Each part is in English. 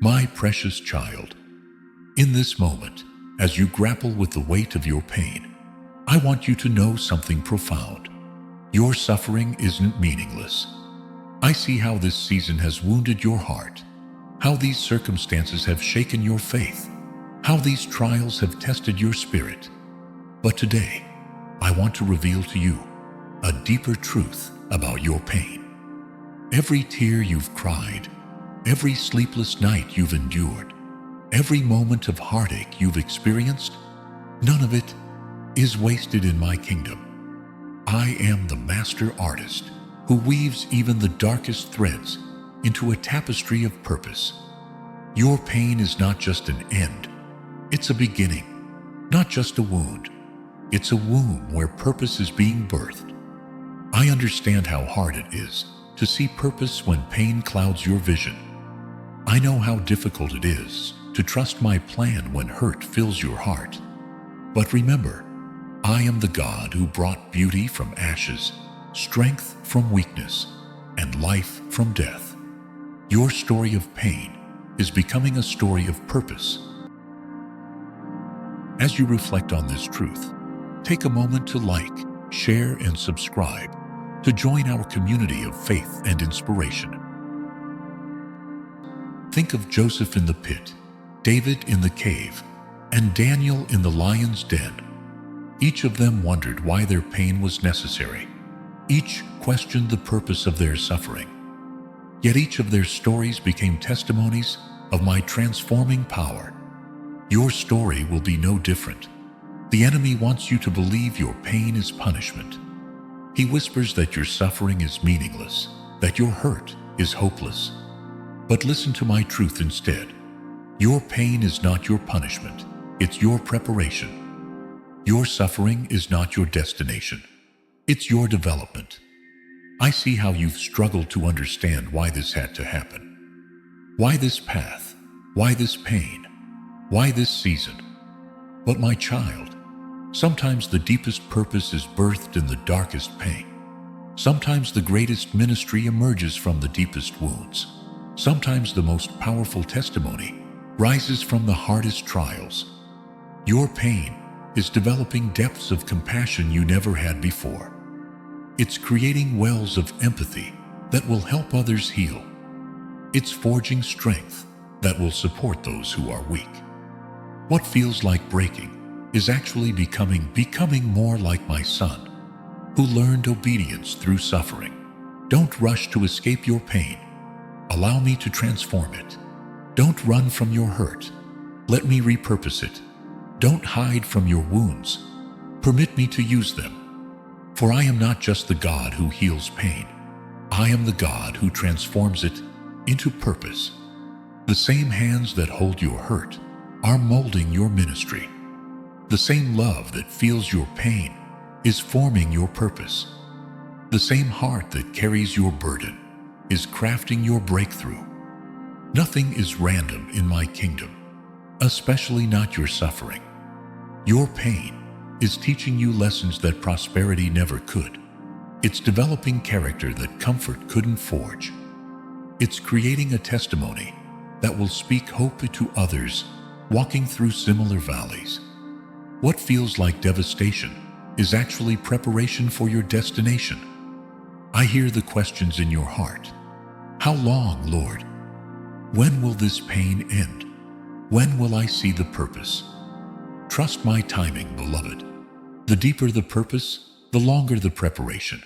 My precious child, in this moment, as you grapple with the weight of your pain, I want you to know something profound. Your suffering isn't meaningless. I see how this season has wounded your heart, how these circumstances have shaken your faith, how these trials have tested your spirit. But today, I want to reveal to you a deeper truth about your pain. Every tear you've cried, every sleepless night you've endured, every moment of heartache you've experienced, none of it is wasted in my kingdom. I am the master artist who weaves even the darkest threads into a tapestry of purpose. Your pain is not just an end, it's a beginning, not just a wound. It's a womb where purpose is being birthed. I understand how hard it is to see purpose when pain clouds your vision. I know how difficult it is to trust my plan when hurt fills your heart. But remember, I am the God who brought beauty from ashes, strength from weakness, and life from death. Your story of pain is becoming a story of purpose. As you reflect on this truth, take a moment to like, share, and subscribe to join our community of faith and inspiration. Think of Joseph in the pit, David in the cave, and Daniel in the lion's den. Each of them wondered why their pain was necessary. Each questioned the purpose of their suffering. Yet each of their stories became testimonies of my transforming power. Your story will be no different. The enemy wants you to believe your pain is punishment. He whispers that your suffering is meaningless, that your hurt is hopeless. But listen to my truth instead. Your pain is not your punishment, it's your preparation. Your suffering is not your destination, it's your development. I see how you've struggled to understand why this had to happen. Why this path? Why this pain? Why this season? But my child, sometimes the deepest purpose is birthed in the darkest pain. Sometimes the greatest ministry emerges from the deepest wounds. Sometimes the most powerful testimony rises from the hardest trials. Your pain is developing depths of compassion you never had before. It's creating wells of empathy that will help others heal. It's forging strength that will support those who are weak. What feels like breaking is actually becoming more like my son, who learned obedience through suffering. Don't rush to escape your pain. Allow me to transform it. Don't run from your hurt. Let me repurpose it. Don't hide from your wounds. Permit me to use them. For I am not just the God who heals pain. I am the God who transforms it into purpose. The same hands that hold your hurt are molding your ministry. The same love that feels your pain is forming your purpose. The same heart that carries your burden is crafting your breakthrough. Nothing is random in my kingdom, especially not your suffering. Your pain is teaching you lessons that prosperity never could. It's developing character that comfort couldn't forge. It's creating a testimony that will speak hope to others walking through similar valleys. What feels like devastation is actually preparation for your destination. I hear the questions in your heart. How long, Lord? When will this pain end? When will I see the purpose? Trust my timing, beloved. The deeper the purpose, the longer the preparation.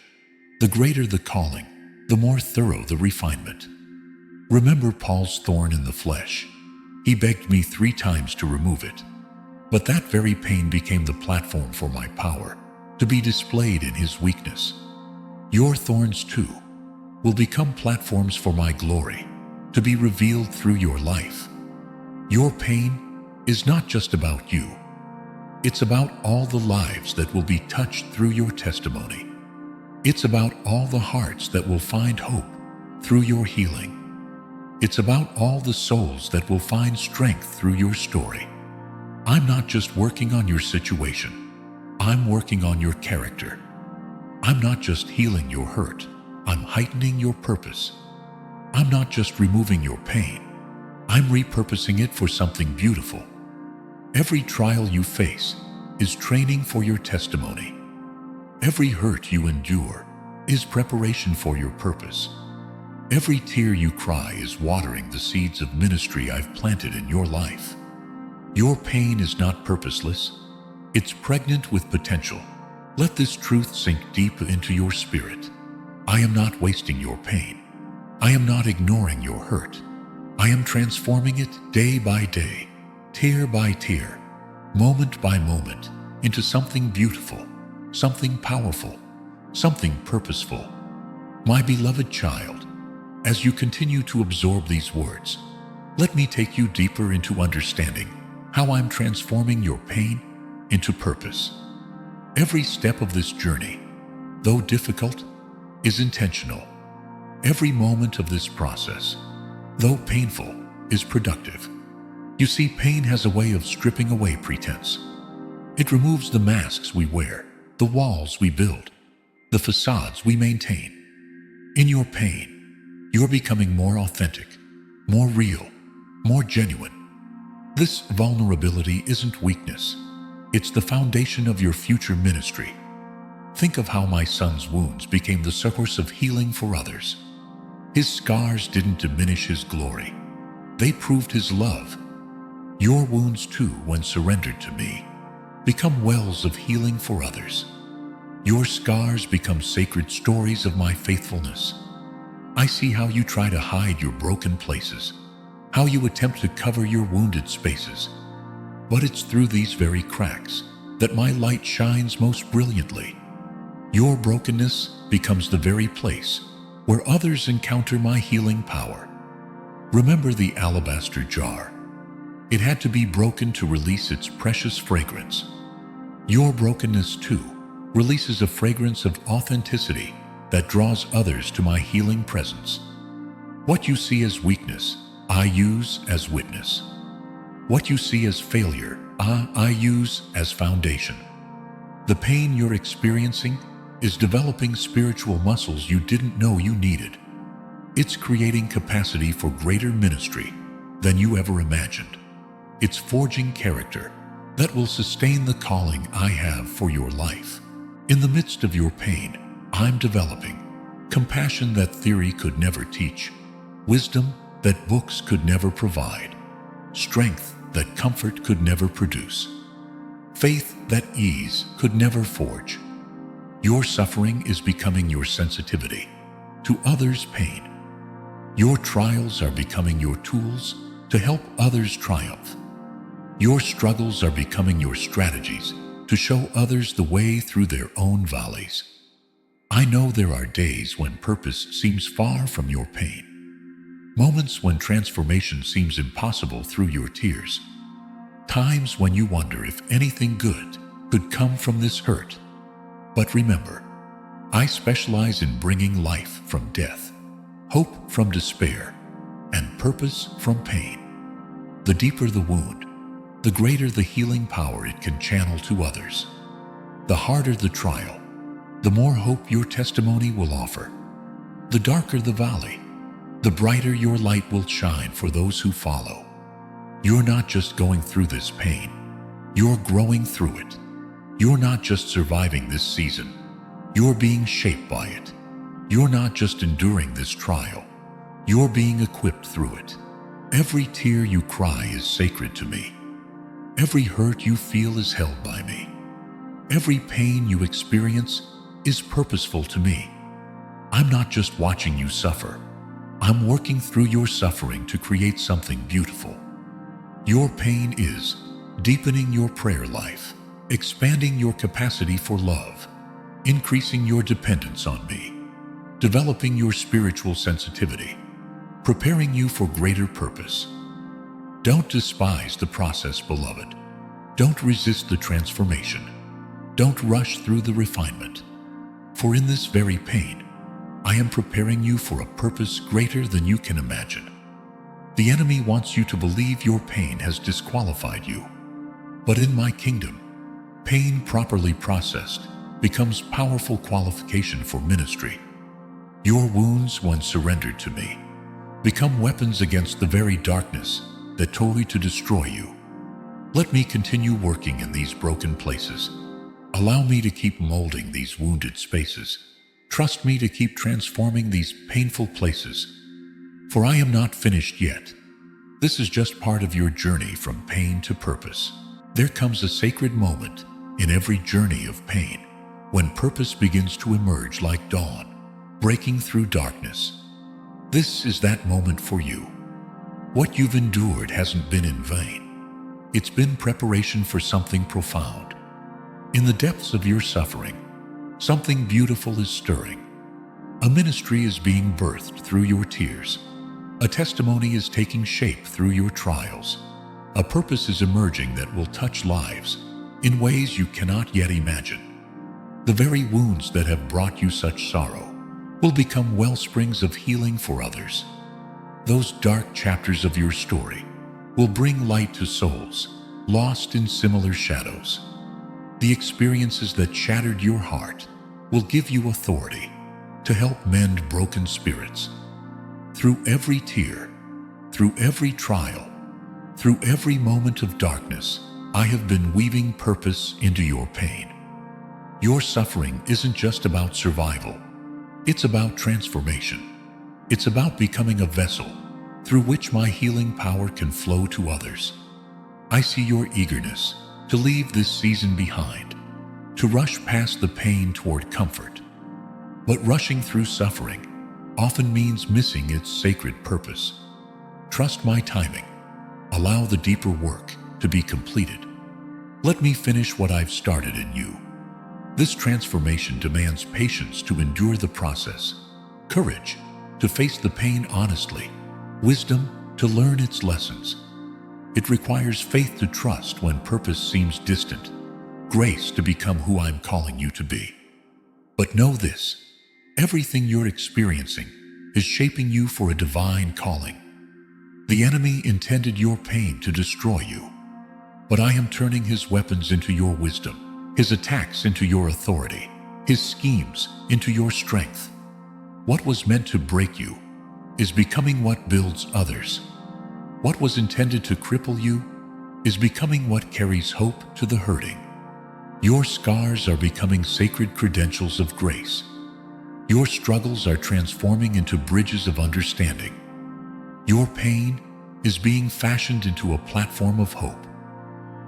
The greater the calling, the more thorough the refinement. Remember Paul's thorn in the flesh. He begged me 3 times to remove it. But that very pain became the platform for my power, to be displayed in his weakness. Your thorns, too, will become platforms for my glory, to be revealed through your life. Your pain is not just about you. It's about all the lives that will be touched through your testimony. It's about all the hearts that will find hope through your healing. It's about all the souls that will find strength through your story. I'm not just working on your situation. I'm working on your character. I'm not just healing your hurt. I'm heightening your purpose. I'm not just removing your pain. I'm repurposing it for something beautiful. Every trial you face is training for your testimony. Every hurt you endure is preparation for your purpose. Every tear you cry is watering the seeds of ministry I've planted in your life. Your pain is not purposeless. It's pregnant with potential. Let this truth sink deep into your spirit. I am not wasting your pain. I am not ignoring your hurt. I am transforming it day by day, tear by tear, moment by moment, into something beautiful, something powerful, something purposeful. My beloved child, as you continue to absorb these words, let me take you deeper into understanding how I'm transforming your pain into purpose. Every step of this journey, though difficult, is intentional. Every moment of this process, though painful, is productive. You see, pain has a way of stripping away pretense. It removes the masks we wear, the walls we build, the facades we maintain. In your pain, you're becoming more authentic, more real, more genuine. This vulnerability isn't weakness. It's the foundation of your future ministry. Think of how my son's wounds became the source of healing for others. His scars didn't diminish his glory. They proved his love. Your wounds too, when surrendered to me, become wells of healing for others. Your scars become sacred stories of my faithfulness. I see how you try to hide your broken places, how you attempt to cover your wounded spaces. But it's through these very cracks that my light shines most brilliantly. Your brokenness becomes the very place where others encounter my healing power. Remember the alabaster jar. It had to be broken to release its precious fragrance. Your brokenness, too, releases a fragrance of authenticity that draws others to my healing presence. What you see as weakness, I use as witness. What you see as failure, I use as foundation. The pain you're experiencing is developing spiritual muscles you didn't know you needed. It's creating capacity for greater ministry than you ever imagined. It's forging character that will sustain the calling I have for your life. In the midst of your pain, I'm developing compassion that theory could never teach, wisdom that books could never provide, strength that comfort could never produce, faith that ease could never forge. Your suffering is becoming your sensitivity to others' pain. Your trials are becoming your tools to help others triumph. Your struggles are becoming your strategies to show others the way through their own valleys. I know there are days when purpose seems far from your pain, moments when transformation seems impossible through your tears, times when you wonder if anything good could come from this hurt. But remember, I specialize in bringing life from death, hope from despair, and purpose from pain. The deeper the wound, the greater the healing power it can channel to others. The harder the trial, the more hope your testimony will offer. The darker the valley, the brighter your light will shine for those who follow. You're not just going through this pain, you're growing through it. You're not just surviving this season, you're being shaped by it. You're not just enduring this trial, you're being equipped through it. Every tear you cry is sacred to me. Every hurt you feel is held by me. Every pain you experience is purposeful to me. I'm not just watching you suffer. I'm working through your suffering to create something beautiful. Your pain is deepening your prayer life, expanding your capacity for love, increasing your dependence on me, developing your spiritual sensitivity, preparing you for greater purpose. Don't despise the process, beloved. Don't resist the transformation. Don't rush through the refinement. For in this very pain, I am preparing you for a purpose greater than you can imagine. The enemy wants you to believe your pain has disqualified you. But in my kingdom, pain properly processed becomes powerful qualification for ministry. Your wounds, when surrendered to me, become weapons against the very darkness that toy to destroy you. Let me continue working in these broken places. Allow me to keep molding these wounded spaces. Trust me to keep transforming these painful places. For I am not finished yet. This is just part of your journey from pain to purpose. There comes a sacred moment in every journey of pain when purpose begins to emerge like dawn, breaking through darkness. This is that moment for you. What you've endured hasn't been in vain. It's been preparation for something profound. In the depths of your suffering, something beautiful is stirring. A ministry is being birthed through your tears. A testimony is taking shape through your trials. A purpose is emerging that will touch lives in ways you cannot yet imagine. The very wounds that have brought you such sorrow will become wellsprings of healing for others. Those dark chapters of your story will bring light to souls lost in similar shadows. The experiences that shattered your heart will give you authority to help mend broken spirits. Through every tear, through every trial, through every moment of darkness, I have been weaving purpose into your pain. Your suffering isn't just about survival. It's about transformation. It's about becoming a vessel through which my healing power can flow to others. I see your eagerness to leave this season behind, to rush past the pain toward comfort. But rushing through suffering often means missing its sacred purpose. Trust my timing. Allow the deeper work to be completed. Let me finish what I've started in you. This transformation demands patience to endure the process, courage to face the pain honestly, wisdom to learn its lessons. It requires faith to trust when purpose seems distant, grace to become who I'm calling you to be. But know this, everything you're experiencing is shaping you for a divine calling. The enemy intended your pain to destroy you, but I am turning his weapons into your wisdom, his attacks into your authority, his schemes into your strength. What was meant to break you is becoming what builds others. What was intended to cripple you is becoming what carries hope to the hurting. Your scars are becoming sacred credentials of grace. Your struggles are transforming into bridges of understanding. Your pain is being fashioned into a platform of hope.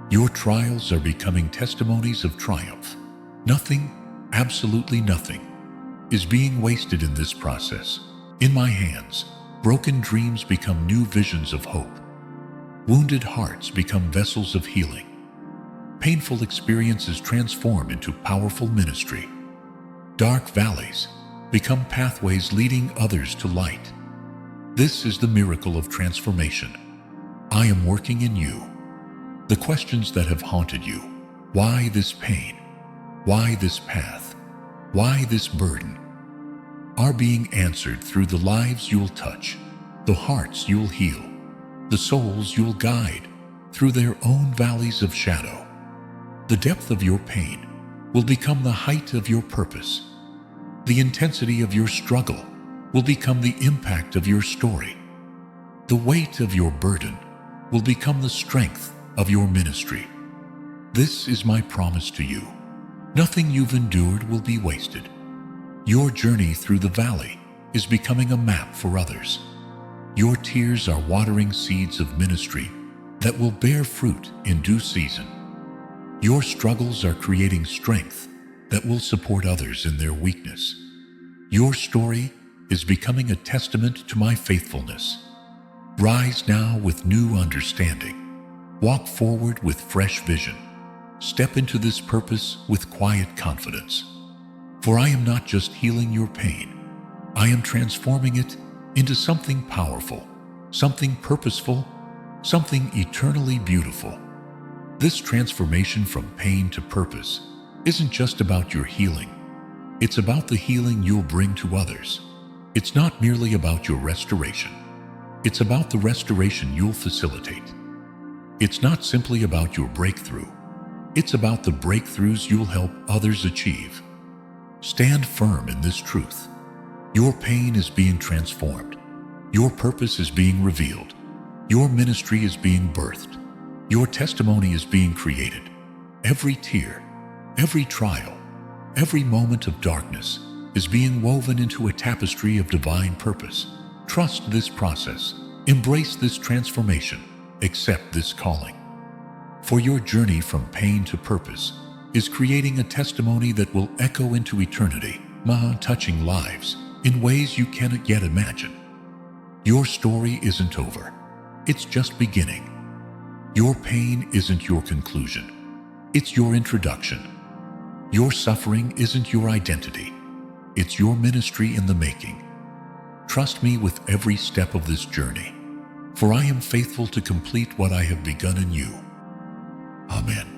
Your trials are becoming testimonies of triumph. Nothing, absolutely nothing, is being wasted in this process. In my hands, broken dreams become new visions of hope. Wounded hearts become vessels of healing. Painful experiences transform into powerful ministry. Dark valleys become pathways leading others to light. This is the miracle of transformation. I am working in you. The questions that have haunted you, why this pain? Why this path? Why this burden? Are being answered through the lives you'll touch, the hearts you'll heal, the souls you'll guide through their own valleys of shadow. The depth of your pain will become the height of your purpose. The intensity of your struggle will become the impact of your story. The weight of your burden will become the strength of your ministry. This is my promise to you. Nothing you've endured will be wasted. Your journey through the valley is becoming a map for others. Your tears are watering seeds of ministry that will bear fruit in due season. Your struggles are creating strength that will support others in their weakness. Your story is becoming a testament to my faithfulness. Rise now with new understanding. Walk forward with fresh vision. Step into this purpose with quiet confidence. For I am not just healing your pain. I am transforming it into something powerful, something purposeful, something eternally beautiful. This transformation from pain to purpose isn't just about your healing. It's about the healing you'll bring to others. It's not merely about your restoration. It's about the restoration you'll facilitate. It's not simply about your breakthrough. It's about the breakthroughs you'll help others achieve. Stand firm in this truth. Your pain is being transformed. Your purpose is being revealed. Your ministry is being birthed. Your testimony is being created. Every tear, every trial, every moment of darkness is being woven into a tapestry of divine purpose. Trust this process. Embrace this transformation. Accept this calling. For your journey from pain to purpose is creating a testimony that will echo into eternity, touching lives in ways you cannot yet imagine. Your story isn't over. It's just beginning. Your pain isn't your conclusion. It's your introduction. Your suffering isn't your identity. It's your ministry in the making. Trust me with every step of this journey, for I am faithful to complete what I have begun in you. Amen.